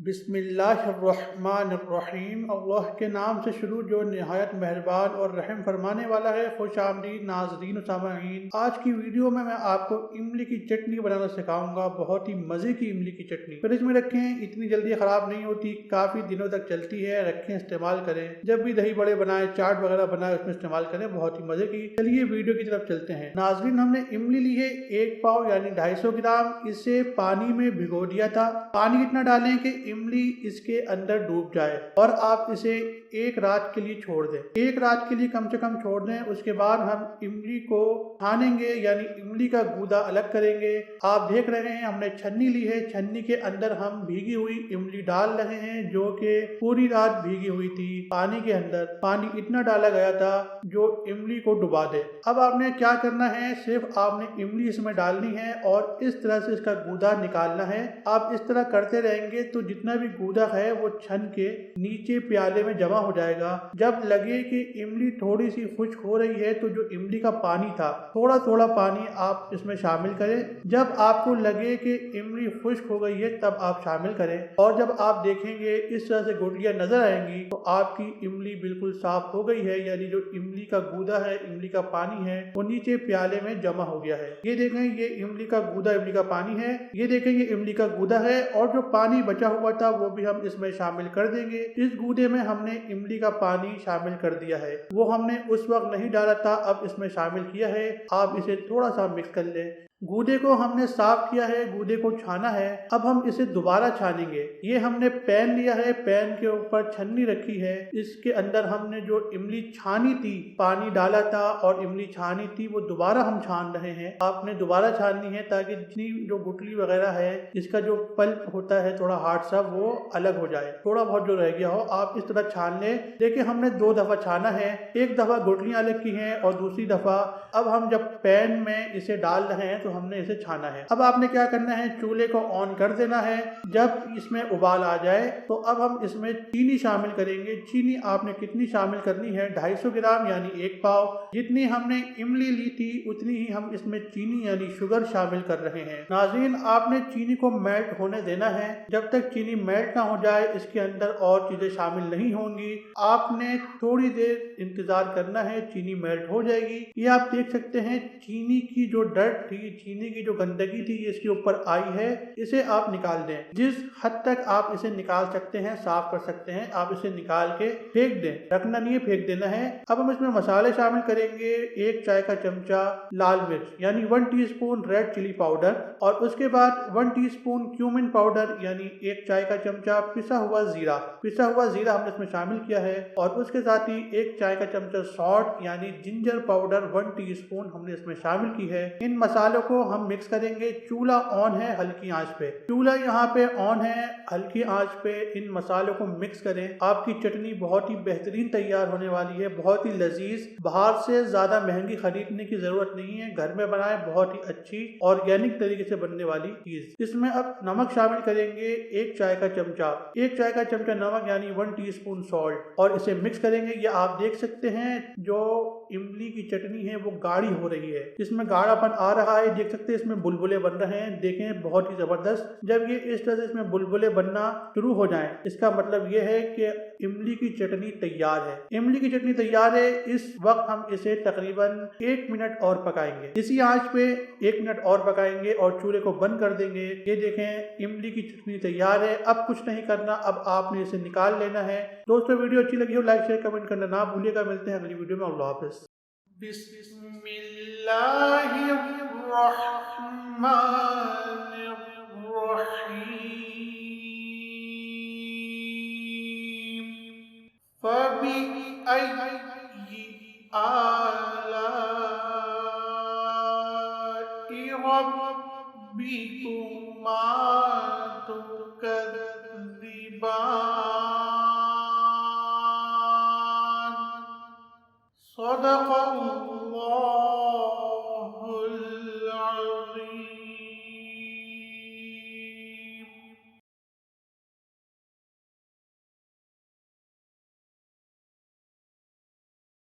बिस्मिल्लाहिर्रहमानिर्रहीम। अल्लाह के नाम से शुरू जो निहायत मेहरबान और रहम फरमाने वाला है। खुश आमदीद नाज़रीन व सामईन, आज की वीडियो में मैं आपको इमली की चटनी बनाना सिखाऊंगा। बहुत ही मज़े की इमली की चटनी। फ्रिज में रखें, इतनी जल्दी ख़राब नहीं होती, काफ़ी दिनों तक चलती है। रखें, इस्तेमाल करें। जब भी दही बड़े बनाए, चाट वगैरह बनाए, उसमें इस्तेमाल करें। बहुत ही मज़े की। चलिए वीडियो की तरफ चलते हैं। नाज़रीन, हमने इमली ली है 1 पाव यानी 250 ग्राम। इसे पानी में भिगो दिया था। पानी इतना डालें कि इमली इसके अंदर डूब जाए और आप इसे 1 रात के लिए छोड़ दें। 1 रात के लिए कम से कम छोड़ दें। उसके बाद हम इमली को छानेंगे यानी इमली का गूदा अलग करेंगे। आप देख रहे हैं हमने छन्नी ली है। छन्नी के अंदर हम भीगी हुई इमली डाल रहे हैं जो कि पूरी रात भीगी हुई थी। पानी के अंदर पानी इतना डाला गया था जो इमली को डुबा दे। अब आपने क्या करना है, सिर्फ आपने इमली इसमें डालनी है और इस तरह से इसका गूदा निकालना है। आप इस तरह करते रहेंगे तो जितना भी गूदा है वो छन के नीचे प्याले में जमा हो जाएगा। जब लगे कि इमली थोड़ी सी खुश्क हो रही है तो जो इमली का पानी था, थोड़ा थोड़ा पानी आप इसमें शामिल करें। जब आपको लगे कि इमली खुश्क हो गई है तब आप शामिल करें और जब आप देखेंगे इस तरह से गुठलियां नजर आएंगी तो आपकी इमली बिल्कुल साफ हो गई है। यानी जो इमली का गूदा है, इमली का पानी है, वो नीचे प्याले में जमा हो गया है। ये देखें, ये इमली का गूदा, इमली का पानी है। ये देखें, ये इमली का गूदा है और जो पानी बचा हुआ था वो भी हम इसमें शामिल कर देंगे। इस गूदे में हमने इमली का पानी शामिल कर दिया है। वो हमने उस वक्त नहीं डाला था, अब इसमें शामिल किया है। आप इसे थोड़ा सा मिक्स कर लें। गूदे को हमने साफ किया है, गूदे को छाना है। अब हम इसे दोबारा छानेंगे। ये हमने पैन लिया है, पैन के ऊपर छन्नी रखी है। इसके अंदर हमने जो इमली छानी थी, पानी डाला था और इमली छानी थी, वो दोबारा हम छान रहे हैं। आपने दोबारा छाननी है ताकि जितनी जो गुठली वगैरह है, इसका जो पल्प होता है थोड़ा हार्ड सा, वो अलग हो जाए। थोड़ा बहुत जो रह गया हो आप इस तरह छान लें। देखिए, हमने 2 दफा छाना है। एक दफा गुठलियां अलग की हैं और दूसरी दफा अब हम जब पैन में इसे डाल रहे हैं तो हमने इसे छाना है। अब आपने क्या करना है, चूल्हे को ऑन कर देना है। जब इसमें उबाल आ जाए तो अब हम इसमें चीनी शामिल करेंगे। चीनी आपने कितनी शामिल करनी है, 250 ग्राम यानी 1 पाव। जितनी हमने इमली ली थी उतनी ही हम इसमें चीनी यानी शुगर शामिल कर रहे हैं। नाज़रीन, आपने चीनी को मेल्ट होने देना है। जब तक चीनी मेल्ट ना हो जाए इसके अंदर और चीजें शामिल नहीं होंगी। आपने थोड़ी देर इंतजार करना है, चीनी मेल्ट हो जाएगी। ये आप देख सकते हैं चीनी की जो डर्ट थी, चीनी की जो गंदगी थी, इसके ऊपर आई है। इसे आप निकाल दें। जिस हद तक आप इसे निकाल सकते हैं, साफ कर सकते हैं, आप इसे निकाल के फेंक दें। रखना नहीं है, फेंक देना है। अब हम इसमें मसाले शामिल करेंगे। 1 चाय का चमचा लाल मिर्च यानी 1 टीस्पून रेड चिली पाउडर और उसके बाद 1 टीस्पून क्यूमिन पाउडर यानी 1 चाय का चमचा पिसा हुआ जीरा। पिसा हुआ जीरा हमने इसमें शामिल किया है और उसके साथ ही 1 चाय का चमचा सॉल्ट यानी जिंजर पाउडर 1 टीस्पून हमने इसमें शामिल की है। इन मसालों को हम मिक्स करेंगे। चूल्हा ऑन है, हल्की आंच पे। चूल्हा यहाँ पे ऑन है, हल्की आंच पे इन मसालों को मिक्स करें। आपकी चटनी बहुत ही बेहतरीन तैयार होने वाली है, बहुत ही लजीज। बाहर से ज्यादा महंगी खरीदने की जरूरत नहीं है, घर में बनाए बहुत ही अच्छी ऑर्गेनिक तरीके से बनने वाली चीज। इसमें अब नमक शामिल करेंगे। 1 चाय का चमचा, 1 चाय का चमचा नमक यानी 1 टीस्पून सॉल्ट और इसे मिक्स करेंगे। ये आप देख सकते हैं जो इमली की चटनी है वो गाढ़ी हो रही है, इसमें गाढ़ापन आ रहा है। देख सकते हैं इसमें बुलबुले बन रहे हैं, देखें बहुत ही जबरदस्त। जब ये इस तरह से इसमें बुलबुले बनना शुरू हो जाएं, इसका मतलब ये है कि इमली की चटनी तैयार है। इमली की चटनी तैयार है। इस वक्त हम इसे तकरीबन 1 मिनट और पकाएंगे। इसी आंच पे 1 मिनट और पकाएंगे और चूल्हे को बंद कर देंगे। ये देखें इमली की चटनी तैयार है। अब कुछ नहीं करना, अब आपने इसे निकाल लेना है। दोस्तों, वीडियो अच्छी लगी हो लाइक शेयर कमेंट करना ना भूलिएगा। मिलते हैं अगली वीडियो में। अल्लाह हाफिज़। बिस्मिल्लाहिर्रहमानिर्रहीम। फबिअय्यि आलाइ रब्बिकुमा